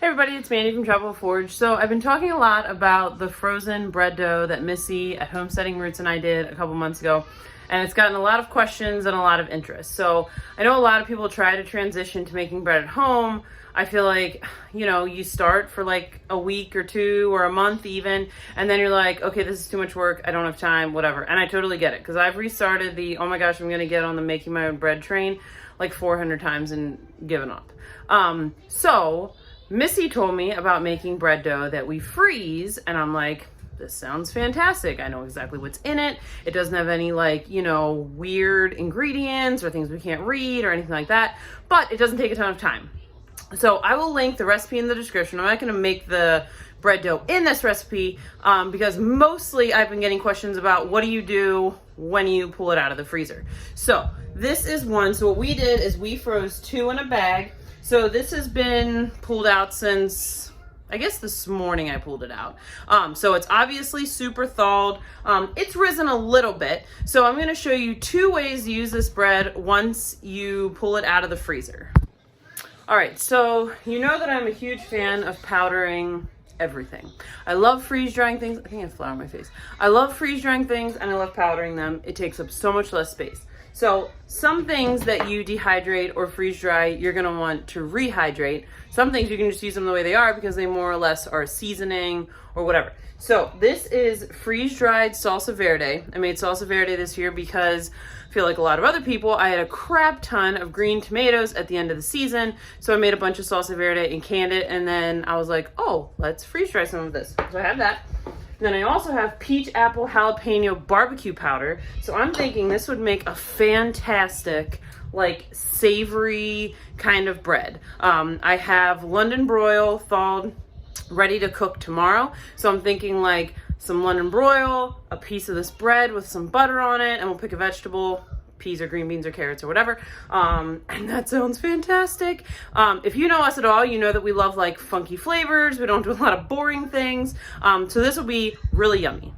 Hey everybody, it's Mandy from Tropical Forge. So I've been talking a lot about the frozen bread dough that Missy at Homesteading Roots and I did a couple months ago, and it's gotten a lot of questions and a lot of interest. So I know a lot of people try to transition to making bread at home. I feel like, you start for like a week or two or a month even, and then you're like, okay, this is too much work, I don't have time, whatever. And I totally get it, because I've restarted the, oh my gosh, I'm gonna get on the making my own bread train like 400 times and given up. So Missy told me about making bread dough that we freeze, and I'm like, this sounds fantastic. I know exactly what's in it. It doesn't have any weird ingredients or things we can't read or anything like that, but it doesn't take a ton of time. So I will link the recipe in the description. I'm not going to make the bread dough in this recipe because mostly I've been getting questions about what do you do when you pull it out of the freezer. So this is one. So what we did is we froze 2 in a bag. So this has been pulled out since, I guess this morning I pulled it out. So it's obviously super thawed. It's risen a little bit. So I'm gonna show you 2 ways to use this bread once you pull it out of the freezer. All right, so you know that I'm a huge fan of powdering everything. I love freeze drying things. I think I have flour on my face. I love freeze drying things and I love powdering them. It takes up so much less space. So some things that you dehydrate or freeze dry, you're gonna want to rehydrate. Some things you can just use them the way they are because they more or less are seasoning or whatever. So this is freeze dried salsa verde. I made salsa verde this year because I feel like a lot of other people, I had a crap ton of green tomatoes at the end of the season. So I made a bunch of salsa verde and canned it. And then I was like, oh, let's freeze dry some of this. So I have that. Then I also have peach apple jalapeno barbecue powder. So I'm thinking this would make a fantastic, savory kind of bread. I have London broil thawed, ready to cook tomorrow. So I'm thinking some London broil, a piece of this bread with some butter on it, and we'll pick a vegetable, peas or green beans or carrots or whatever. And that sounds fantastic. If you know us at all, you know that we love funky flavors. We don't do a lot of boring things. So this will be really yummy.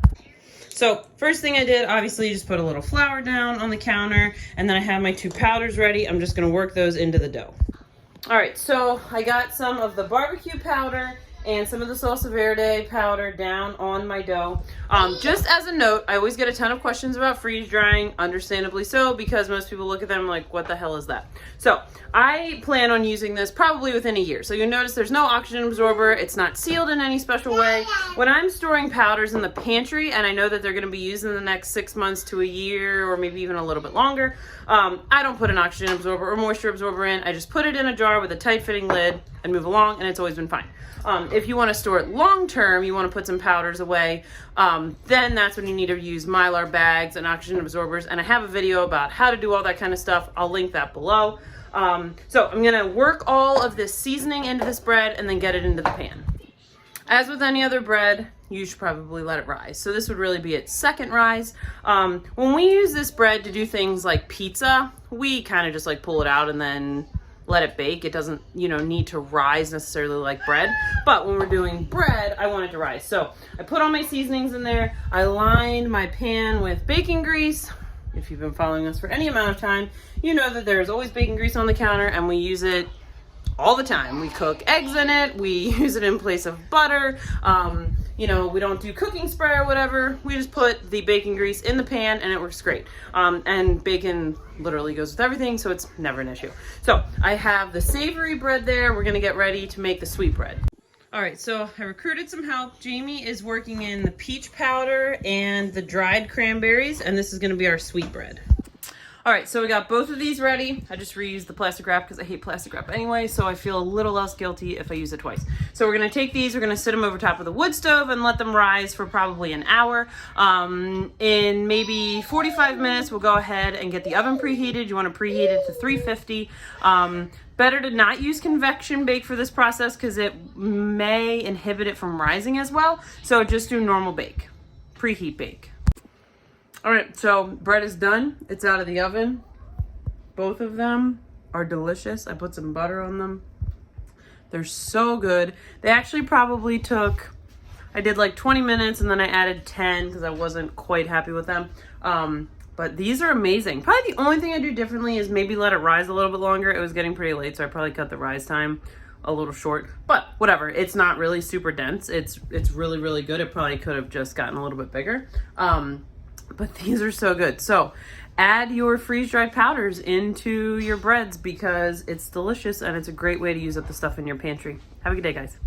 So first thing I did, obviously just put a little flour down on the counter, and then I have my 2 powders ready. I'm just gonna work those into the dough. All right, so I got some of the barbecue powder and some of the salsa verde powder down on my dough. Just as a note, I always get a ton of questions about freeze drying, understandably so, because most people look at them like, what the hell is that? So I plan on using this probably within a year. So you'll notice there's no oxygen absorber. It's not sealed in any special way. When I'm storing powders in the pantry, and I know that they're gonna be used in the next 6 months to a year, or maybe even a little bit longer, I don't put an oxygen absorber or moisture absorber in. I just put it in a jar with a tight fitting lid and move along, and it's always been fine. If you want to store it long term, you want to put some powders away, then that's when you need to use Mylar bags and oxygen absorbers. And I have a video about how to do all that kind of stuff. I'll link that below. So I'm going to work all of this seasoning into this bread and then get it into the pan. As with any other bread, you should probably let it rise. So this would really be its second rise. When we use this bread to do things like pizza, we kind of just pull it out and then let it bake. It doesn't, need to rise necessarily like bread. But when we're doing bread, I want it to rise. So I put all my seasonings in there. I lined my pan with bacon grease. If you've been following us for any amount of time, you know that there's always bacon grease on the counter and we use it all the time. We cook eggs in it. We use it in place of butter. We don't do cooking spray or whatever. We just put the bacon grease in the pan and it works great. And bacon literally goes with everything, so it's never an issue. So I have the savory bread there. We're gonna get ready to make the sweet bread. All right, so I recruited some help. Jamie is working in the peach powder and the dried cranberries, and this is gonna be our sweet bread. All right, so we got both of these ready. I just reused the plastic wrap because I hate plastic wrap anyway, so I feel a little less guilty if I use it twice. So we're gonna take these, we're gonna sit them over top of the wood stove and let them rise for probably an hour. In maybe 45 minutes, we'll go ahead and get the oven preheated. You wanna preheat it to 350. Better to not use convection bake for this process because it may inhibit it from rising as well. So just do normal bake, preheat bake. All right, so bread is done. It's out of the oven. Both of them are delicious. I put some butter on them. They're so good. They actually probably took, I did 20 minutes and then I added 10 because I wasn't quite happy with them. But these are amazing. Probably the only thing I do differently is maybe let it rise a little bit longer. It was getting pretty late, so I probably cut the rise time a little short, but whatever. It's not really super dense. It's really, really good. It probably could have just gotten a little bit bigger. But these are so good. So add your freeze-dried powders into your breads because it's delicious and it's a great way to use up the stuff in your pantry. Have a good day, guys.